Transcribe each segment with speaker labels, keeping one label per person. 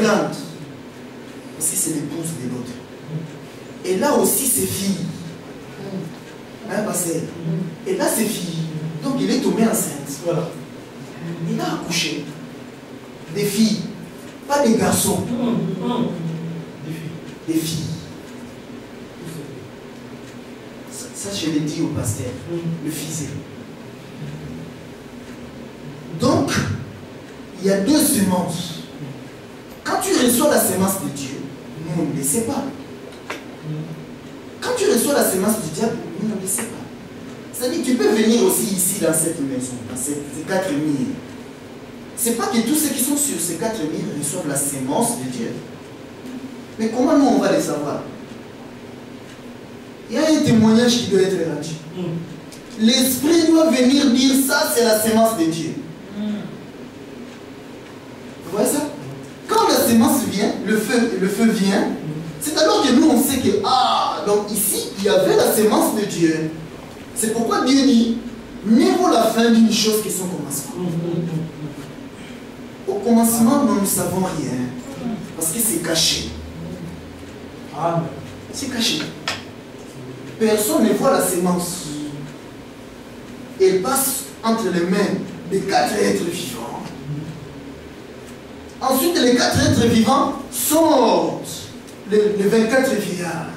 Speaker 1: grande. Parce que c'est l'épouse de l'autre. Et là aussi, ses filles. Hein, pasteur? Et là, ses filles. Donc, il est tombé enceinte. Voilà. Il a accouché. Des filles. Pas des garçons. Des filles. Ça, je l'ai dit au pasteur. Le fils. Donc, il y a deux semences. Quand tu reçois la semence de Dieu, nous, on ne le sait pas. Quand tu reçois la semence du diable, nous, on ne le sait pas. C'est-à-dire que tu peux venir aussi ici dans cette maison, dans ces 4 murs. Ce n'est pas que tous ceux qui sont sur ces 4 murs reçoivent la semence de Dieu. Mais comment nous, on va les savoir? Il y a un témoignage qui doit être rendu. L'esprit doit venir dire ça, c'est la semence de Dieu. Vous voyez ça? Quand la semence vient, le feu vient, c'est alors que nous on sait que, donc ici, il y avait la semence de Dieu. C'est pourquoi Dieu dit, mieux vaut la fin d'une chose que son commencement. Au commencement, nous ne savons rien. Parce que c'est caché. C'est caché. Personne ne voit la semence. Elle passe entre les mains des 4 êtres vivants. Ensuite, les 4 êtres vivants sortent les 24 vieillards.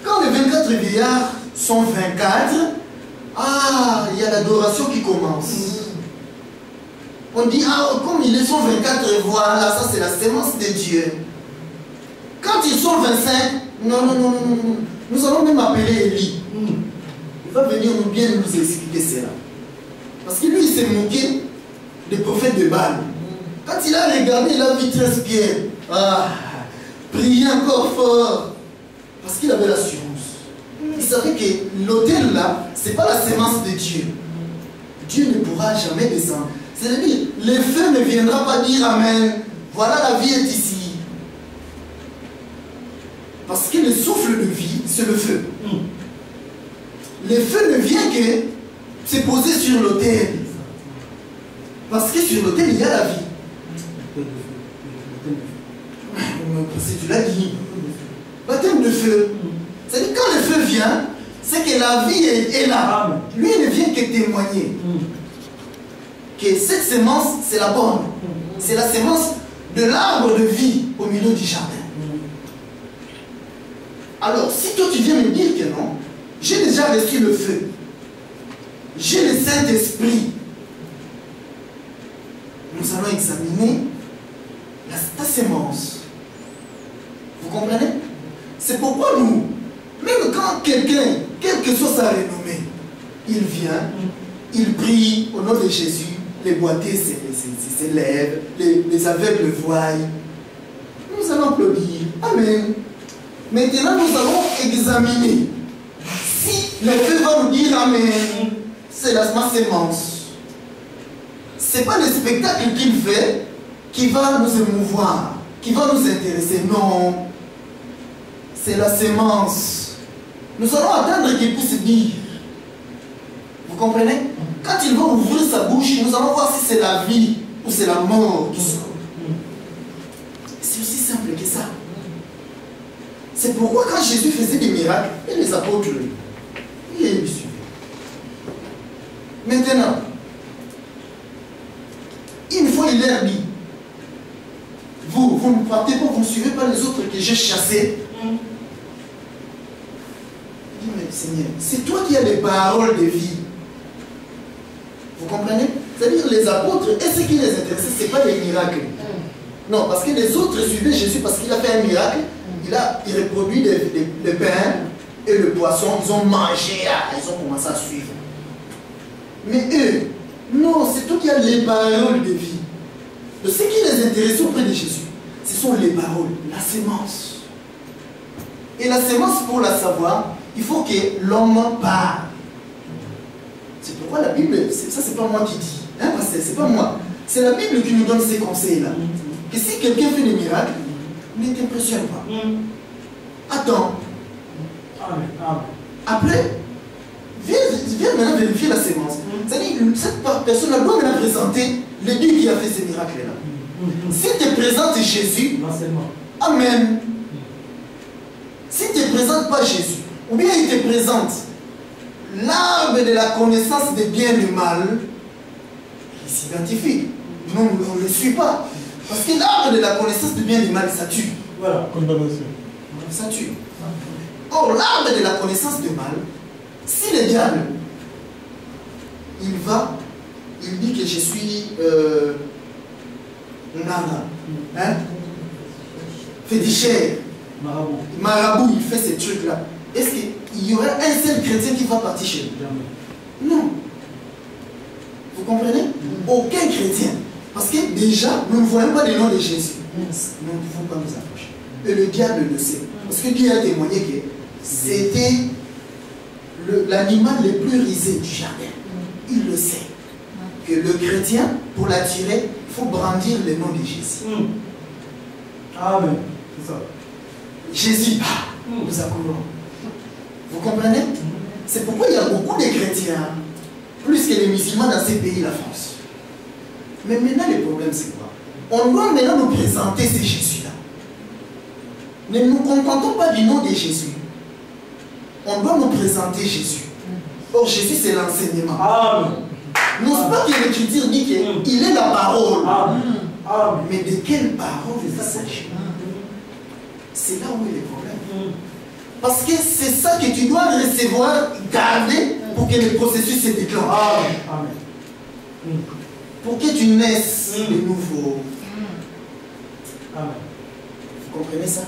Speaker 1: Quand les 24 vieillards sont 24, il y a l'adoration qui commence. On dit, comme ils sont 24, voilà, ça c'est la semence de Dieu. Quand ils sont 25, non, nous allons même appeler Élie. Il va venir bien nous expliquer cela. Parce que lui, il s'est moqué des prophètes de Baal. Quand il a regardé, il a vu 13 pierres. Prier encore fort. Parce qu'il avait l'assurance. Il savait que l'autel là, ce n'est pas la semence de Dieu. Dieu ne pourra jamais descendre. C'est-à-dire, le feu ne viendra pas dire Amen. Voilà, la vie est ici. Parce que le souffle de vie, c'est le feu. Le feu ne vient que se poser sur l'autel. Parce que sur l'autel, il y a la vie. Si tu l'as dit. Baptême de feu. C'est-à-dire quand le feu vient, c'est que la vie est là. Lui, il ne vient que témoigner. Que cette semence, c'est la bonne. C'est la semence de l'arbre de vie au milieu du jardin. Alors, si toi tu viens me dire que non, j'ai déjà reçu le feu. J'ai le Saint-Esprit. Nous allons examiner ta semence. Vous comprenez? C'est pourquoi nous, même quand quelqu'un, quelle que soit sa renommée, il vient, il prie au nom de Jésus, les boiteux se lèvent, les aveugles voient. Nous allons applaudir. Amen. Maintenant, nous allons examiner. Si le feu va nous dire Amen, c'est ma semence. Ce n'est pas le spectacle qu'il fait qui va nous émouvoir, qui va nous intéresser. Non. C'est la semence. Nous allons attendre qu'il puisse dire. Vous comprenez? Quand il va ouvrir sa bouche, nous allons voir si c'est la vie ou c'est la mort qui sort. C'est aussi simple que ça. C'est pourquoi quand Jésus faisait des miracles, et les apôtres, ils le suivaient. Maintenant, une fois il leur dit, vous ne partez pas, vous ne suivez pas les autres que j'ai chassés. Il dit, mais Seigneur, c'est toi qui as les paroles de vie. Vous comprenez? C'est-à-dire les apôtres, et ce qui les intéressait, ce n'est pas les miracles. Non, parce que les autres suivaient Jésus parce qu'il a fait un miracle. Il reproduit les pains et le poisson. Ils ont mangé, ils ont commencé à suivre. Mais eux, non, c'est toi qui as les paroles de vie. De ce qui les intéressait auprès de Jésus, ce sont les paroles, la sémence. Et la sémence, pour la savoir, il faut que l'homme parle. C'est pourquoi la Bible, ça c'est pas moi qui dis, hein, c'est pas moi. C'est la Bible qui nous donne ces conseils-là. Que si quelqu'un fait des miracles, ne t'impressionne pas. Attends. Après, viens maintenant vérifier la sémence. C'est-à-dire, cette personne-là doit maintenant présenter le Dieu qui a fait ces miracles-là. Si te présente Jésus, Amen. Si tu ne présentes pas Jésus, ou bien il te présente l'arbre de la connaissance des biens et du mal, il s'identifie. Non, on ne le suit pas. Parce que l'arbre de la connaissance du bien et du mal, ça tue.
Speaker 2: Voilà, condamnation.
Speaker 1: Ça tue. Or, l'arbre de la connaissance du mal, si le diable, il dit que je suis Nana, hein? Féticheur, marabout, il fait ces trucs-là. Est-ce qu'il y aurait un seul chrétien qui va partir chez lui? Non. Vous comprenez? Aucun chrétien. Parce que déjà, nous ne voyons pas le nom de Jésus. Nous ne pouvons pas nous approcher. Et le diable le sait. Parce que Dieu a témoigné que c'était l'animal le plus risé du jardin. Il le sait. Que le chrétien, pour l'attirer, il faut brandir le nom de Jésus.
Speaker 2: Amen. C'est ça.
Speaker 1: Jésus, nous accourons. Vous comprenez? C'est pourquoi il y a beaucoup de chrétiens, plus que les musulmans dans ces pays, la France. Mais maintenant, le problème, c'est quoi? On doit maintenant nous présenter ce Jésus-là. Ne nous contentons pas du nom de Jésus. On doit nous présenter Jésus. Or, Jésus, c'est l'enseignement. N'ose pas que l'Écriture dit qu'il est la parole. Mais de quelle parole il s'agit? C'est là où est le problème. Parce que c'est ça que tu dois recevoir, garder pour que le processus se déclenche. Amen. Pour que tu naisses de nouveau. Amen. Vous comprenez ça?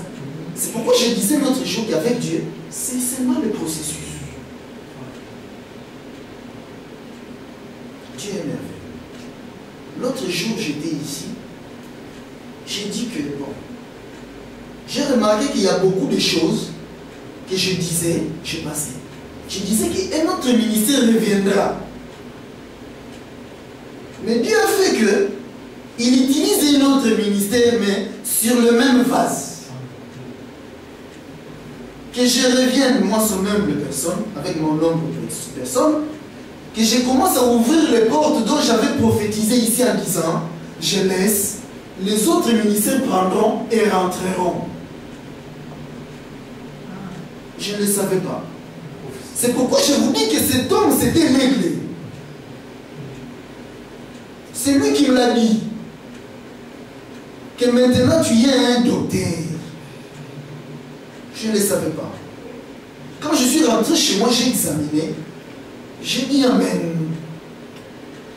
Speaker 1: C'est pourquoi je disais l'autre jour qu'avec Dieu, c'est seulement le processus. Dieu est merveilleux. L'autre jour, j'étais ici. J'ai dit que, bon, j'ai remarqué qu'il y a beaucoup de choses que je disais, je passais. Je disais qu'un autre ministère reviendra. Mais Dieu a fait que il utilise un autre ministère, mais sur le même vase. Que je revienne, moi, son humble personne, avec mon humble personne, que je commence à ouvrir les portes dont j'avais prophétisé ici en disant, je laisse, les autres ministères prendront et rentreront. Je ne le savais pas. C'est pourquoi je vous dis que cet homme, c'était l'aigle. C'est lui qui me l'a dit. Que maintenant tu es un docteur. Je ne le savais pas. Quand je suis rentré chez moi, j'ai examiné. J'ai dit Amen.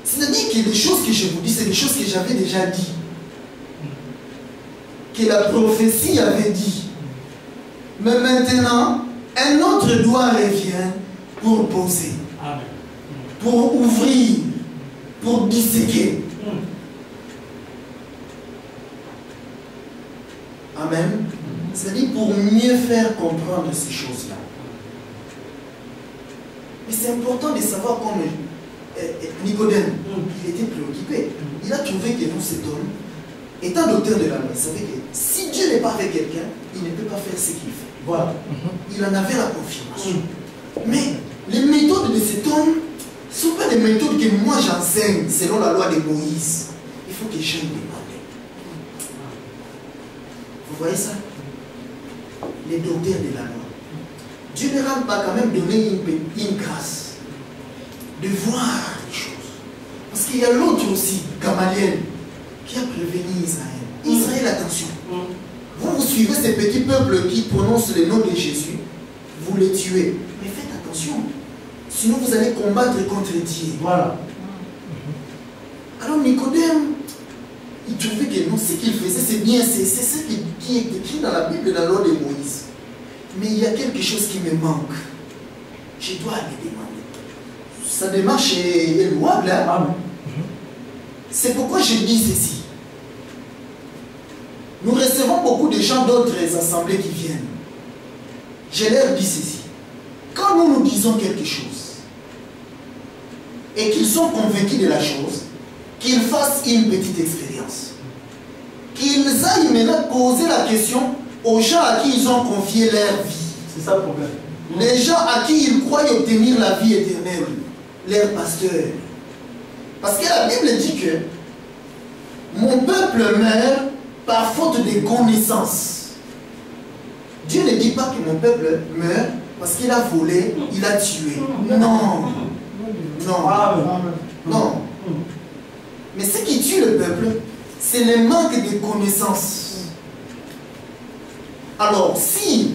Speaker 1: C'est-à-dire que les choses que je vous dis, c'est des choses que j'avais déjà dit. Que la prophétie avait dit. Mais maintenant, un autre doigt revient pour poser. Amen. Pour ouvrir. Pour disséquer. Amen. C'est-à-dire pour mieux faire comprendre ces choses-là. Mais c'est important de savoir comme Nicodème, il était préoccupé. Il a trouvé que nous, cet homme, étant docteur de la loi, il savait que si Dieu n'est pas avec quelqu'un, il ne peut pas faire ce qu'il fait. Voilà. Il en avait la confirmation. Mais les méthodes de cet homme ne sont pas des méthodes que moi j'enseigne selon la loi de Moïse. Il faut que j'aille demander. Vous voyez ça? Les docteurs de la loi. Dieu ne rend pas quand même donner une grâce de voir les choses. Parce qu'il y a l'autre aussi, Gamaliel, qui a prévenu Israël. Israël, attention. Vous suivez ces petits peuples qui prononcent le nom de Jésus, vous les tuez. Mais faites attention. Sinon vous allez combattre contre Dieu. Voilà. Alors Nicodème, il trouvait que non, ce qu'il faisait, c'est bien, c'est ce qui est écrit dans la Bible, dans la loi de Moïse. Mais il y a quelque chose qui me manque. Je dois aller demander. Sa démarche est louable. Hein? C'est pourquoi je dis ceci. Nous recevons beaucoup de gens d'autres assemblées qui viennent. Je leur dis ceci. Quand nous nous disons quelque chose, et qu'ils sont convaincus de la chose, qu'ils fassent une petite expérience. Qu'ils aillent maintenant poser la question aux gens à qui ils ont confié leur vie.
Speaker 2: C'est ça le problème.
Speaker 1: Les gens à qui ils croient obtenir la vie éternelle. Leurs pasteurs. Parce que la Bible dit que mon peuple meurt par faute de connaissances. Dieu ne dit pas que mon peuple meurt parce qu'il a volé, il a tué. Non. Non. Non. Mais ce qui tue le peuple, c'est le manque de connaissances. Alors, si,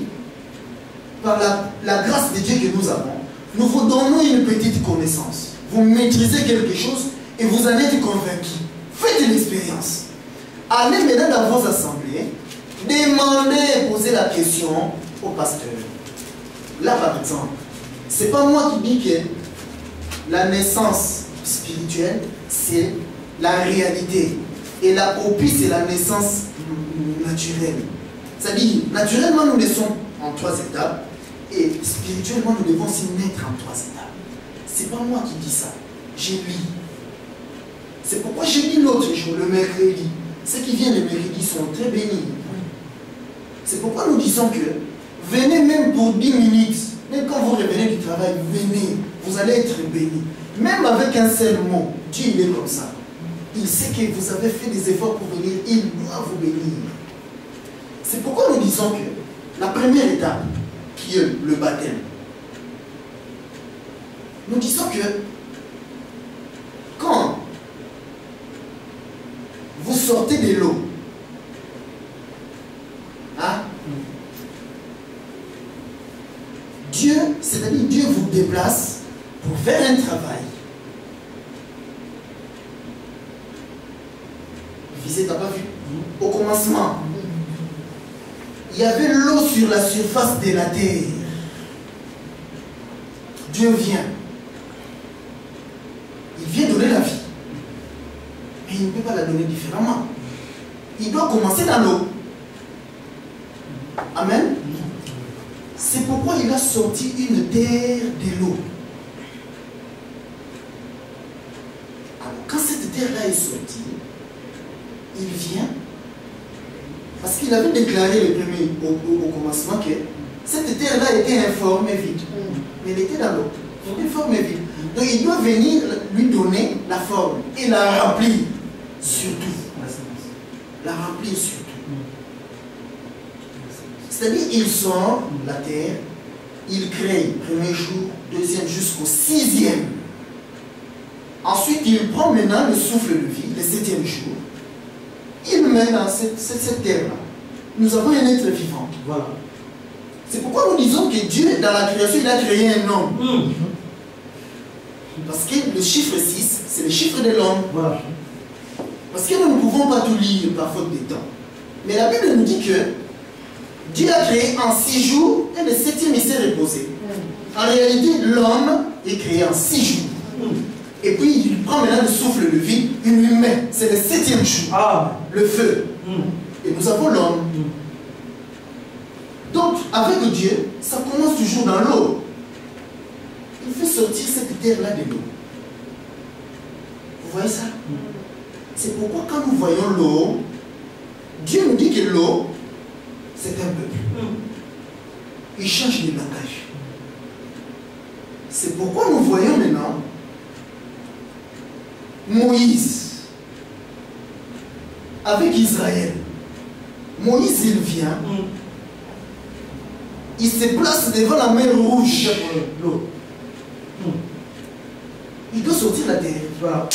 Speaker 1: par la grâce de Dieu que nous avons, nous vous donnons une petite connaissance, vous maîtrisez quelque chose et vous en êtes convaincu, faites l'expérience. Allez maintenant dans vos assemblées, demandez, posez la question au pasteur. Là, par exemple, c'est pas moi qui dis que la naissance spirituelle, c'est la réalité. Et la copie, c'est la naissance naturelle. C'est-à-dire, naturellement, nous naissons en 3 étapes. Et spirituellement, nous devons aussi naître en 3 étapes. C'est pas moi qui dis ça. J'ai lu. C'est pourquoi j'ai lu l'autre jour, le mercredi. Ceux qui viennent le mercredi sont très bénis. C'est pourquoi nous disons que venez même pour 10 minutes. Même quand vous revenez du travail, venez. Vous allez être bénis. Même avec un seul mot, Dieu il est comme ça. Il sait que vous avez fait des efforts pour venir. Il doit vous bénir. C'est pourquoi nous disons que la première étape, qui est le baptême, nous disons que quand vous sortez de l'eau, hein, Dieu, c'est-à-dire Dieu vous déplace pour faire un travail. Visez, t'as pas vu? Au commencement, il y avait l'eau sur la surface de la terre. Dieu vient. Il vient donner la vie. Mais il ne peut pas la donner différemment. Il doit commencer dans l'eau. Amen. C'est pourquoi il a sorti une terre de l'eau. Alors, quand cette terre-là est sortie, il vient, parce qu'il avait déclaré au commencement que cette terre-là était informe et vide. Mais elle était dans l'eau. Informe et vide. Donc il doit venir lui donner la forme et la remplir surtout. La remplir surtout. C'est-à-dire, il sort la terre, il crée, premier jour, deuxième jusqu'au 6e. Ensuite, il prend maintenant le souffle de vie, le 7e jour. Il met dans cette terre-là. Nous avons un être vivant. Voilà. C'est pourquoi nous disons que Dieu, dans la création, il a créé un homme. Parce que le chiffre 6, c'est le chiffre de l'homme. Voilà. Parce que nous ne pouvons pas tout lire par faute de temps. Mais la Bible nous dit que Dieu a créé en 6 jours et le 7e il s'est reposé. En réalité, l'homme est créé en 6 jours. Et puis il prend maintenant le souffle de vie, il lui met. C'est le 7e jour. Ah. Le feu. Et nous avons l'homme. Donc, avec Dieu, ça commence toujours dans l'eau. Il fait sortir cette terre-là de l'eau. Vous voyez ça? C'est pourquoi quand nous voyons l'eau, Dieu nous dit que l'eau, c'est un peuple. Il change de langage. C'est pourquoi nous voyons maintenant Moïse avec Israël. Moïse, il vient, il se place devant la mer Rouge, l'eau. Il doit sortir la terre. Voilà.